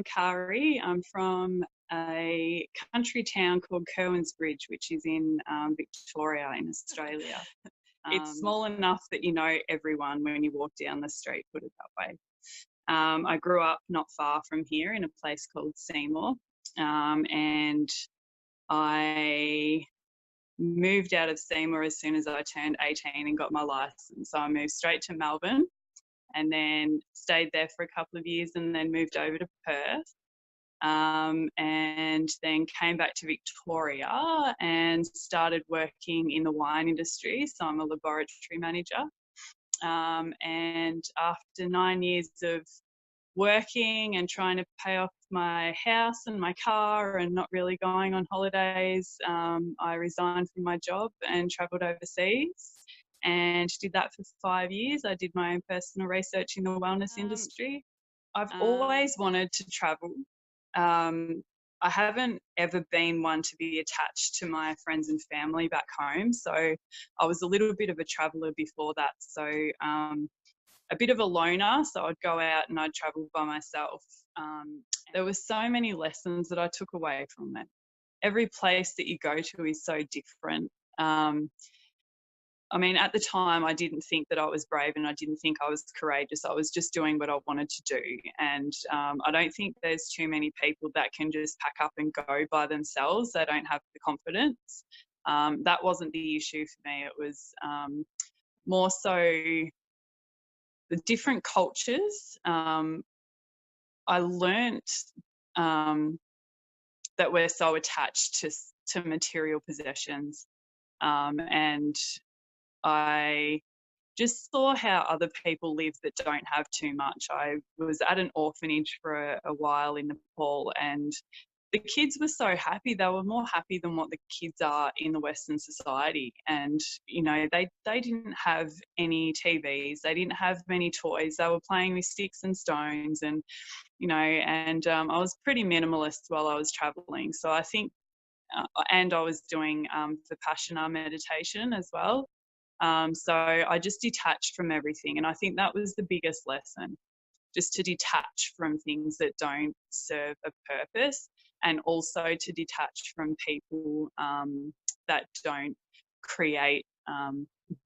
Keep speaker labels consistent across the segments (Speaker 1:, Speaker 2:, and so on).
Speaker 1: Carrie. I'm from a country town called Kerwins Bridge, which is in Victoria in Australia. It's small enough that you know everyone when you walk down the street, put it that way. I grew up not far from here in a place called Seymour, and I moved out of Seymour as soon as I turned 18 and got my license. So I moved straight to Melbourne and then stayed there for a couple of years and then moved over to Perth. And then came back to Victoria and started working in the wine industry. So I'm a laboratory manager. And after 9 years of working and trying to pay off my house and my car and not really going on holidays, I resigned from my job and travelled overseas and did that for 5 years. I did my own personal research in the wellness industry. I've always wanted to travel. I haven't ever been one to be attached to my friends and family back home. So I was a little bit of a traveller before that. So a bit of a loner. So I'd go out and I'd travel by myself. There were so many lessons that I took away from it. Every place that you go to is so different. I mean, at the time, I didn't think that I was brave and I didn't think I was courageous. I was just doing what I wanted to do. And I don't think there's too many people that can just pack up and go by themselves. They don't have the confidence. That wasn't the issue for me. It was more so the different cultures. I learnt that we're so attached to material possessions. And I just saw how other people live that don't have too much. I was at an orphanage for a while in Nepal, and the kids were so happy. They were more happy than what the kids are in the Western society. And, you know, they didn't have any TVs. They didn't have many toys. They were playing with sticks and stones and, you know, and I was pretty minimalist while I was traveling. So I think, and I was doing Vipassana meditation as well. So I just detached from everything. And I think that was the biggest lesson, just to detach from things that don't serve a purpose, and also to detach from people that don't create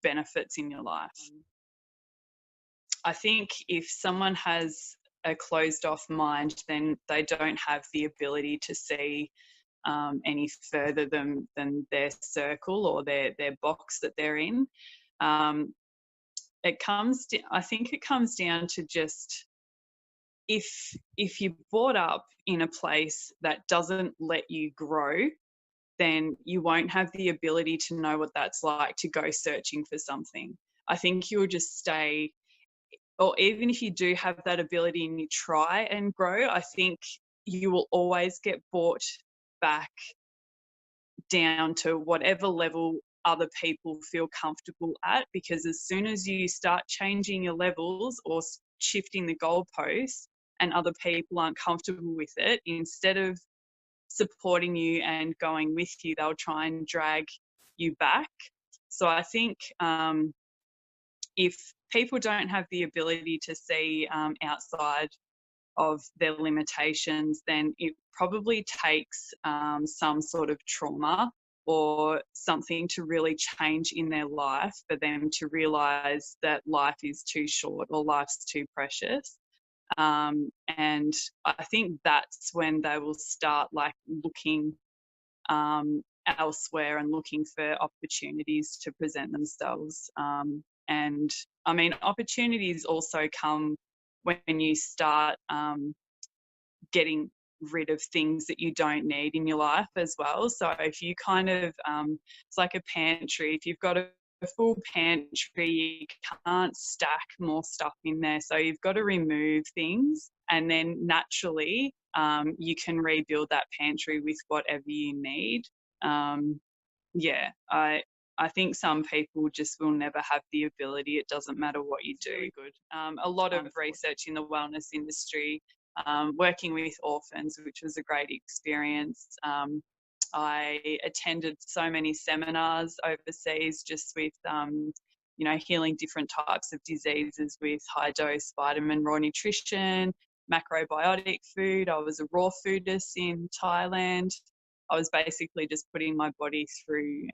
Speaker 1: benefits in your life. I think if someone has a closed off mind, then they don't have the ability to see any further than their circle or their box that they're in. I think it comes down to just if you're brought up in a place that doesn't let you grow, then you won't have the ability to know what that's like to go searching for something. I think you'll just stay, or even if you do have that ability and you try and grow, I think you will always get brought back down to whatever level other people feel comfortable at, because as soon as you start changing your levels or shifting the goalposts and other people aren't comfortable with it, instead of supporting you and going with you, they'll try and drag you back. So I think if people don't have the ability to see outside of their limitations, then it probably takes some sort of trauma or something to really change in their life for them to realise that life is too short or life's too precious. And I think that's when they will start like looking elsewhere and looking for opportunities to present themselves. And I mean, opportunities also come when you start getting rid of things that you don't need in your life as well. So if you kind of, it's like a pantry. If you've got a full pantry, you can't stack more stuff in there. So you've got to remove things, and then naturally you can rebuild that pantry with whatever you need. Yeah, I think some people just will never have the ability. It doesn't matter what you do. Good. A lot of research in the wellness industry, working with orphans, which was a great experience. I attended so many seminars overseas just with, you know, healing different types of diseases with high dose vitamin raw nutrition, macrobiotic food. I was a raw foodist in Thailand. I was basically just putting my body through,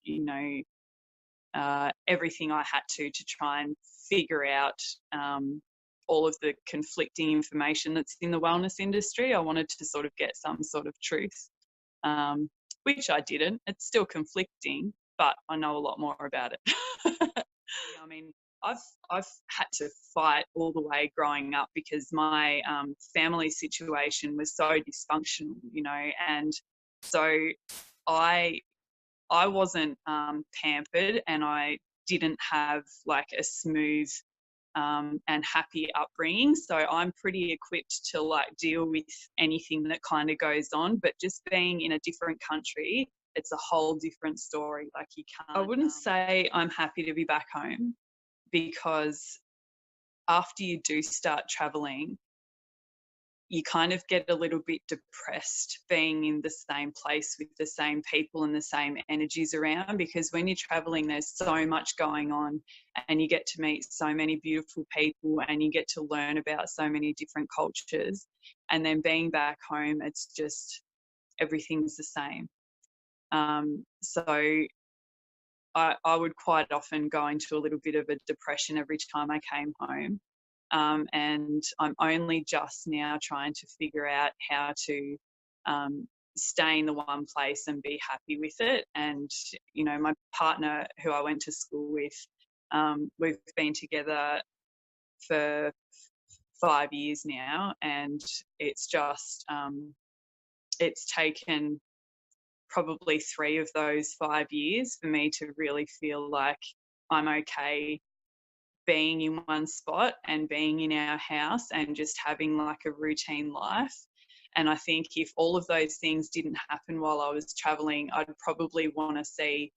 Speaker 1: you know, everything I had to try and figure out all of the conflicting information that's in the wellness industry. I wanted to sort of get some sort of truth, which I didn't. It's still conflicting, but I know a lot more about it. I mean, I've had to fight all the way growing up because my family situation was so dysfunctional, you know, and so I I wasn't pampered, and I didn't have like a smooth and happy upbringing. So I'm pretty equipped to like deal with anything that kind of goes on. But just being in a different country, it's a whole different story. Like you can't. I wouldn't say I'm happy to be back home, because after you do start traveling, you kind of get a little bit depressed being in the same place with the same people and the same energies around, because when you're traveling, there's so much going on, and you get to meet so many beautiful people, and you get to learn about so many different cultures. And then being back home, it's just everything's the same. So I would quite often go into a little bit of a depression every time I came home. And I'm only just now trying to figure out how to stay in the one place and be happy with it. And, you know, my partner, who I went to school with, we've been together for 5 years now, and it's just, it's taken probably 3 of those 5 years for me to really feel like I'm okay being in one spot and being in our house and just having like a routine life. And I think if all of those things didn't happen while I was traveling, I'd probably want to see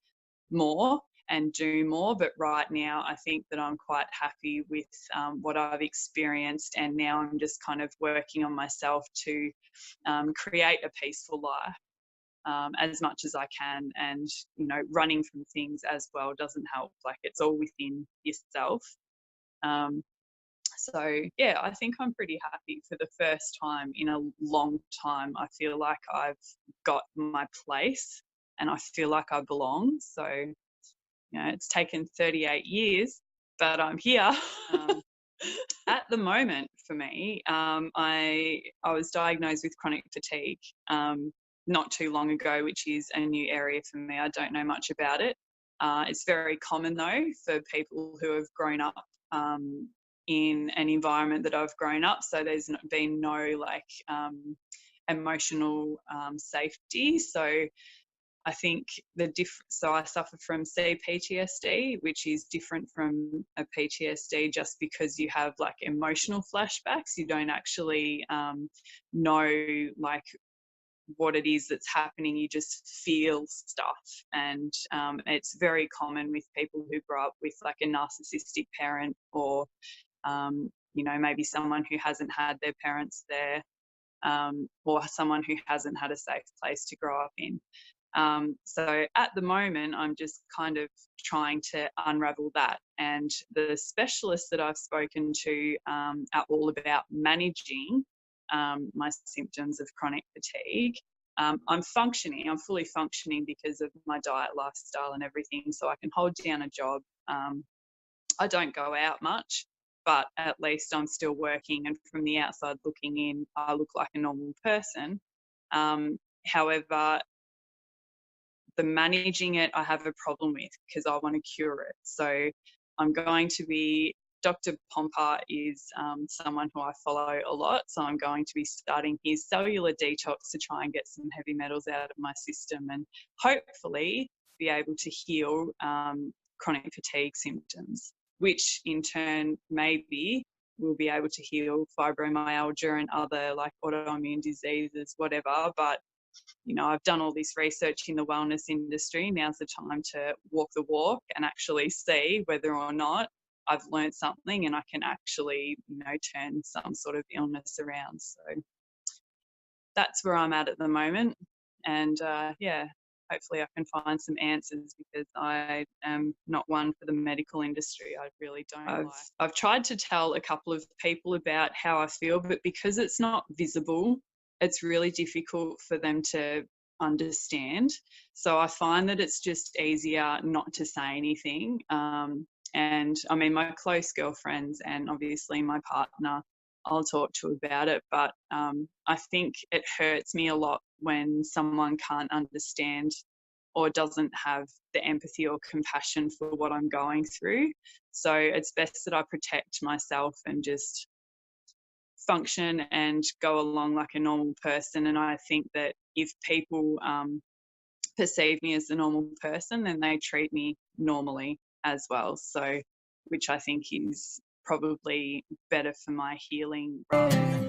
Speaker 1: more and do more. But right now, I think that I'm quite happy with what I've experienced. And now I'm just kind of working on myself to create a peaceful life. As much as I can, and you know, running from things as well doesn't help. Like, it's all within yourself. Um, so yeah, I think I'm pretty happy. For the first time in a long time, I feel like I've got my place and I feel like I belong. So, you know, it's taken 38 years, but I'm here. At the moment, for me, I was diagnosed with chronic fatigue not too long ago, which is a new area for me. I don't know much about it. It's very common though for people who have grown up in an environment that I've grown up. So there's been no like emotional safety. So I think so I suffer from CPTSD, which is different from a PTSD just because you have like emotional flashbacks. You don't actually know like what it is that's happening. You just feel stuff. And it's very common with people who grow up with like a narcissistic parent, or, you know, maybe someone who hasn't had their parents there, or someone who hasn't had a safe place to grow up in. So at the moment, I'm just kind of trying to unravel that. And the specialists that I've spoken to are all about managing my symptoms of chronic fatigue. I'm fully functioning because of my diet, lifestyle and everything. So I can hold down a job. I don't go out much, but at least I'm still working. And from the outside looking in, I look like a normal person. However, the managing it, I have a problem with, because I want to cure it. So I'm going to be, Dr. Pompa is someone who I follow a lot. So I'm going to be starting his cellular detox to try and get some heavy metals out of my system, and hopefully be able to heal chronic fatigue symptoms, which in turn maybe will be able to heal fibromyalgia and other like autoimmune diseases, whatever. But you know, I've done all this research in the wellness industry. Now's the time to walk the walk and actually see whether or not I've learned something and I can actually, you know, turn some sort of illness around. So that's where I'm at the moment. And yeah, hopefully I can find some answers, because I am not one for the medical industry. I really don't. I've tried to tell a couple of people about how I feel, but because it's not visible, it's really difficult for them to understand. So I find that it's just easier not to say anything. And I mean, my close girlfriends and obviously my partner, I'll talk to about it. But I think it hurts me a lot when someone can't understand or doesn't have the empathy or compassion for what I'm going through. So it's best that I protect myself and just function and go along like a normal person. And I think that if people perceive me as a normal person, then they treat me normally as well. So, which I think is probably better for my healing rather than